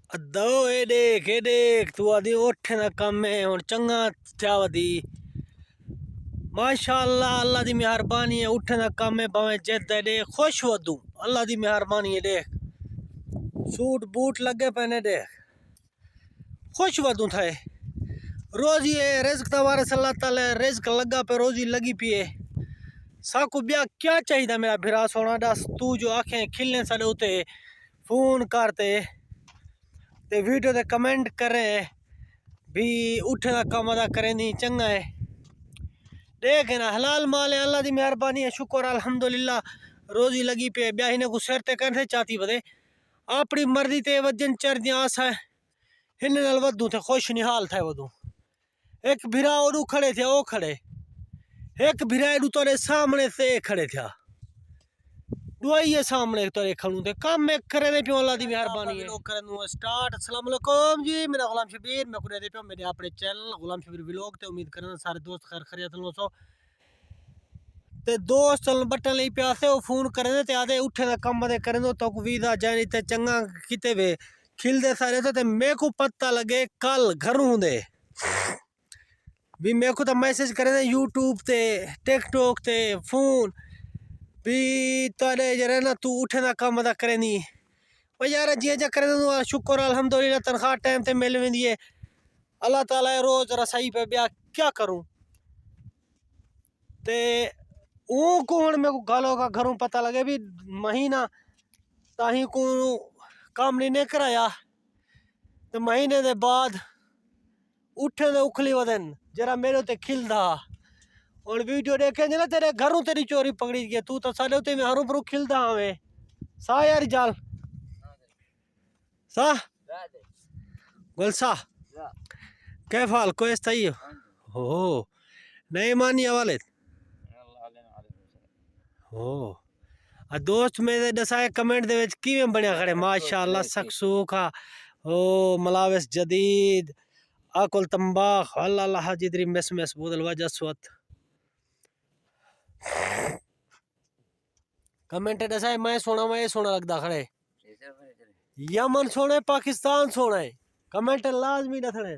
दो ए देख तू आदि उठ ना कम है हुन चंगा थया वदी माशाअल्लाह अल्लाह दी मेहरबानी है उठ ना कम है भावे जिद है देख खुश वदू अल्लाह दी मेहरबानी है देख सूट बूट लगे पहने देख खुश वदू थे रोजी है रिज्क तबारक अल्लाह ताला रिज्क लगा पे रोजी लगी पिए साकू ब्या क्या चाहिए मेरा भिरा सोना दस तू जो आंखें खिलने साडे उते फोन करते ते वीडियो ते कमेंट करे भी उठना कम अदा करें दी चंगा है देख ना हलाल माल है अल्लाह दी मेहरबानी है शुक्र अल्हम्दुलिल्लाह रोजी लगी पे ब्या हिने को सिर ते करने चाहती बदे अपनी मर्जी ते वजन चढ़ दी आस है हिन नाल वदू ते खुश निहाल थे वदू एक भिरा ओडू खड़े थे ओ खड़े एक भिरा एडू तोरे सामने से खड़े थे दुआई है सामने तोरे खड़ू थे काम में करे दे पियो अल्लाह दी मेहरबानी है लोग करन स्टार्ट अस्सलाम वालेकुम जी मेरा गुलाम शबीर मैं कुरे दे पियो मेरे अपने चैनल गुलाम शबीर व्लॉग ते उम्मीद करना सारे दोस्त खैर खैरियत लो सो ते दोस्त चल बटन ले प्यासे ओ फोन करे ते आदे उठे दा कम दे करे तो वीजा जानी ते चंगा किते वे खिलदे सारे ते मेरे को पता लगे कल घरों दे भी मेरे को तो मैसेज करे दे यूट्यूब ते टिकटॉक ते फोन भी तारे जरा ना तू उठे ना कम अदा करे नी भाई यार जी जा करे तो शुक्र अल्हम्दुलिल्लाह तनख्वाह टाइम ते मिल वेंदी है अल्लाह ताला रोज रसाई पे ब्या क्या करूं ते ओ कौन मेरे को गालों का घरों पता लगे भी महीना ताही को काम नहीं कराया तो महीने दे बाद उठे दे उखली वदन जरा मेरे ते खिलदा और वीडियो देखे ना तेरे घरों तेरी चोरी पकड़ी गई तू तो साले उते में हरू पर खिलदा हवे सा यार जाल सा गुलसा कैफ हाल कोई सही हो नहीं मानी वाले हो आ दोस्त मेरे दसाए कमेंट दे विच किवें बणिया खड़े माशाअल्लाह सकसूखा ओ मलाविस जदीद आकुल तंबाख अल्लाह हाजिद्री मिस बोदल वजसवत कमेंट दसाए मैं सोना लगदा खड़े यमन सोना है पाकिस्तान सोना है कमेंट लाजमी दसने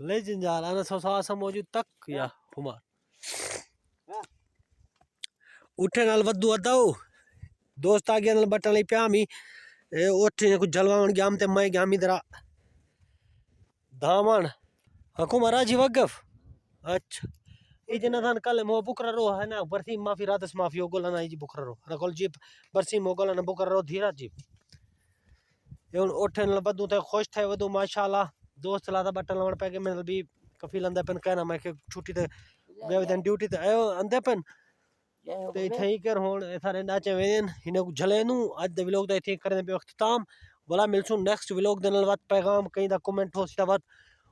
लेजिन जाल अना सौसा मौजूद तक या हुमार उठे नाल वद्दू अदाओ दोस्त आ गया नाल बटन ले प्या मी उठे कुछ जलवान गयाम ते मैं गयाम इधर धामन हुकुमरा जी वगफ अच्छा ये जना थान कल मो बुकरा रो है ना बरसी माफी रातस माफी ओगोला ना जी बुकरा रो ना कल जी बरसी मोगोला ना बुकरा रो धीरा जी ये उठे नाल वद्दू ते खुश थे वद्दू माशाअल्लाह दोस्त लादा बटन लवण पे के मैं भी कफील अंदर पेन कहना मैं के छुट्टी ते गए दिन ड्यूटी ते आयो अंदर पेन ते इथे ही कर होण थारे नाचे वेन हिने को झले नु आज दे व्लॉग दा इथे करने पे इख्तिताम बोला मिलसू नेक्स्ट व्लॉग दे नाल बात पैगाम कहीं दा कमेंट हो सीधा बात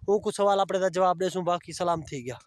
हूं को सवाल अपने दा जवाब देसू बाकी सलाम थी गया।